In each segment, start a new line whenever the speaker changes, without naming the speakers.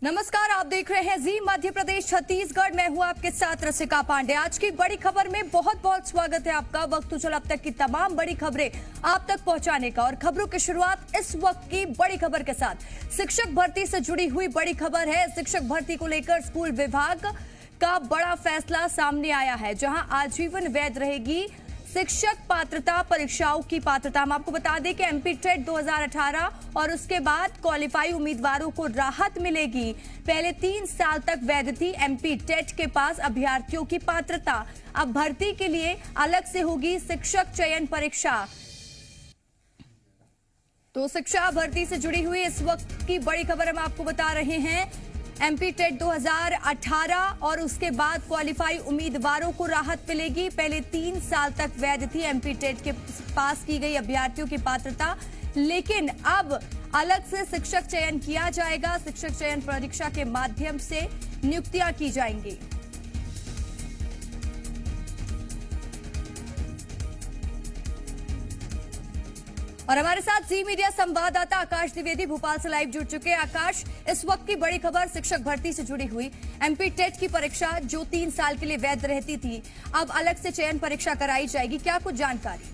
नमस्कार, आप देख रहे हैं जी मध्य प्रदेश छत्तीसगढ़। मैं हूं आपके साथ रसिका पांडे। आज की बड़ी खबर में बहुत बहुत स्वागत है आपका। वक्त तो चला अब तक की तमाम बड़ी खबरें आप तक पहुंचाने का, और खबरों की शुरुआत इस वक्त की बड़ी खबर के साथ। शिक्षक भर्ती से जुड़ी हुई बड़ी खबर है। शिक्षक भर्ती को लेकर स्कूल विभाग का बड़ा फैसला सामने आया है, जहां आजीवन वैध रहेगी शिक्षक पात्रता परीक्षाओं की पात्रता। हम आपको बता दें कि एमपी टेट 2018 और उसके बाद क्वालिफाई उम्मीदवारों को राहत मिलेगी। पहले 3 साल तक वैध थी एमपी टेट के पास अभ्यर्थियों की पात्रता। अब भर्ती के लिए अलग से होगी शिक्षक चयन परीक्षा। तो शिक्षा भर्ती से जुड़ी हुई इस वक्त की बड़ी खबर हम आपको बता रहे हैं। एमपी टेट 2018 और उसके बाद क्वालिफाई उम्मीदवारों को राहत मिलेगी। पहले 3 साल तक वैध थी एमपी टेट के पास की गई अभ्यर्थियों की पात्रता, लेकिन अब अलग से शिक्षक चयन किया जाएगा। शिक्षक चयन परीक्षा के माध्यम से नियुक्तियां की जाएंगी। और हमारे साथ जी मीडिया संवाददाता आकाश द्विवेदी भोपाल से लाइव जुड़ चुके हैं। आकाश, इस वक्त की बड़ी खबर शिक्षक भर्ती से जुड़ी हुई एमपी टेट की परीक्षा जो 3 साल के लिए वैध रहती थी, अब अलग से चयन परीक्षा कराई जाएगी। क्या कुछ जानकारी?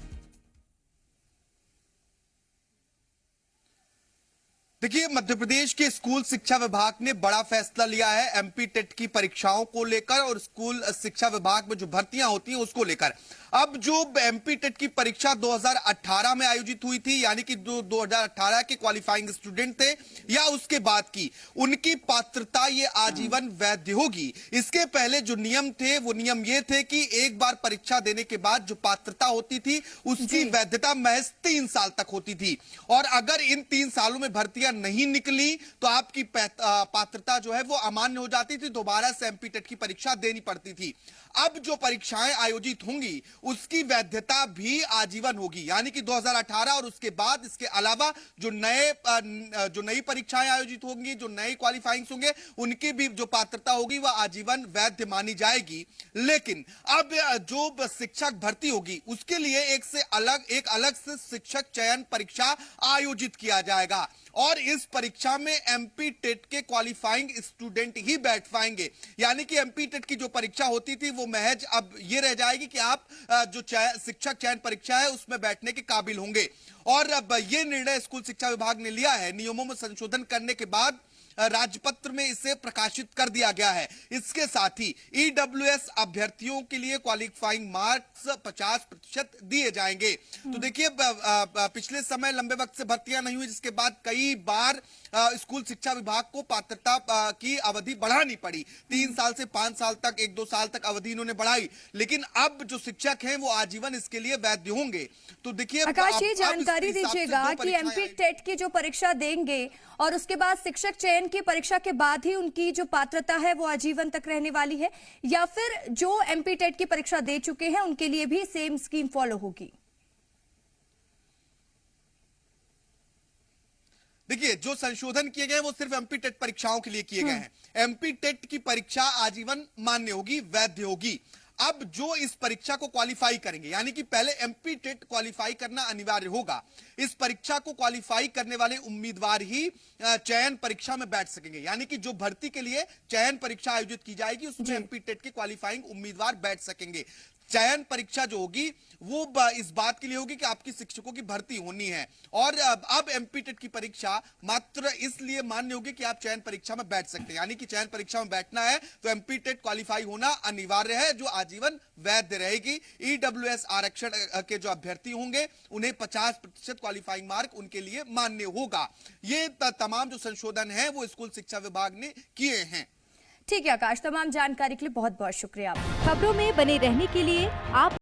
देखिए, मध्य प्रदेश के स्कूल शिक्षा विभाग ने बड़ा फैसला लिया है एमपी टेट की परीक्षाओं को लेकर और स्कूल शिक्षा विभाग में जो भर्तियां होती हैं उसको लेकर। अब जो एमपी टेट की परीक्षा 2018 में आयोजित हुई थी, यानी कि 2018 के क्वालिफाइंग स्टूडेंट थे या उसके बाद की, उनकी पात्रता ये आजीवन वैध होगी। इसके पहले जो नियम थे वो नियम ये थे कि एक बार परीक्षा देने के बाद जो पात्रता होती थी उसकी वैधता महज 3 साल तक होती थी, और अगर इन 3 सालों में भर्तियां नहीं निकली तो आपकी पात्रता जो है वो अमान्य हो जाती थी। दोबारा से एमपी टेट की परीक्षा देनी पड़ती थी। अब जो परीक्षाएं आयोजित होंगी उसकी वैधता भी आजीवन होगी, यानी कि 2018 और उसके बाद इसके अलावा जो नई परीक्षाएं आयोजित होंगी, जो नए क्वालिफाइंग्स होंगे, उनकी भी जो पात्रता होगी वह आजीवन वैध मानी जाएगी। लेकिन अब जो शिक्षक भर्ती होगी उसके लिए एक अलग से शिक्षक चयन परीक्षा आयोजित किया जाएगा, और इस परीक्षा में एमपी टेट के क्वालिफाइंग स्टूडेंट ही बैठ पाएंगे। यानी कि एमपी टेट की जो परीक्षा होती थी वो महज अब ये रह जाएगी कि आप जो शिक्षक चयन परीक्षा है उसमें बैठने के काबिल होंगे। और अब ये निर्णय स्कूल शिक्षा विभाग ने लिया है। नियमों में संशोधन करने के बाद राजपत्र में इसे प्रकाशित कर दिया गया है। इसके साथ ही ईडब्ल्यूएस अभ्यर्थियों के लिए क्वालिफाइंग मार्क्स 50% दिए जाएंगे। तो देखिए, पिछले समय लंबे वक्त से भर्तियां नहीं हुई, जिसके बाद कई बार स्कूल शिक्षा विभाग को पात्रता की अवधि बढ़ानी पड़ी। 3 साल से 5 साल तक, 1-2 साल तक अवधि इन्होंने बढ़ाई, लेकिन अब जो शिक्षक हैं वो आजीवन इसके लिए वैध होंगे। तो देखिए,
आकाश, ये जानकारी दीजिएगा कि एमपी टेट की जो परीक्षा देंगे और उसके बाद शिक्षक चयन की परीक्षा के बाद ही उनकी जो पात्रता है वो आजीवन तक रहने वाली है, या फिर जो एमपी टेट की परीक्षा दे चुके हैं उनके लिए भी सेम स्कीम फॉलो होगी?
देखिए, जो संशोधन किए गए वो सिर्फ एमपी टेट परीक्षाओं के लिए किए गए हैं। एमपी टेट की परीक्षा आजीवन मान्य होगी, वैध होगी। अब जो इस परीक्षा को क्वालिफाई करेंगे, यानी कि पहले एमपी टेट क्वालिफाई करना अनिवार्य होगा। इस परीक्षा को क्वालिफाई करने वाले उम्मीदवार ही चयन परीक्षा में बैठ सकेंगे, यानी कि जो भर्ती के लिए चयन परीक्षा आयोजित की जाएगी उसमें एमपी टेट के क्वालिफाइंग उम्मीदवार बैठ सकेंगे। चयन परीक्षा जो होगी वो इस बात के लिए होगी कि आपकी शिक्षकों की भर्ती होनी है, और अब एमपी टेट की परीक्षा मात्र इसलिए मान्य होगी कि आप चयन परीक्षा में बैठ सकते हैं। यानी कि चयन परीक्षा में बैठना है तो एमपी टेट क्वालिफाई होना अनिवार्य है, जो आजीवन वैध रहेगी। ईडब्ल्यूएस आरक्षण के जो अभ्यर्थी होंगे उन्हें 50% क्वालिफाइंग मार्क उनके लिए मान्य होगा। ये तमाम जो संशोधन है वो स्कूल शिक्षा विभाग ने किए हैं।
ठीक है आकाश, तमाम जानकारी के लिए बहुत बहुत शुक्रिया।
खबरों में बने रहने के लिए आप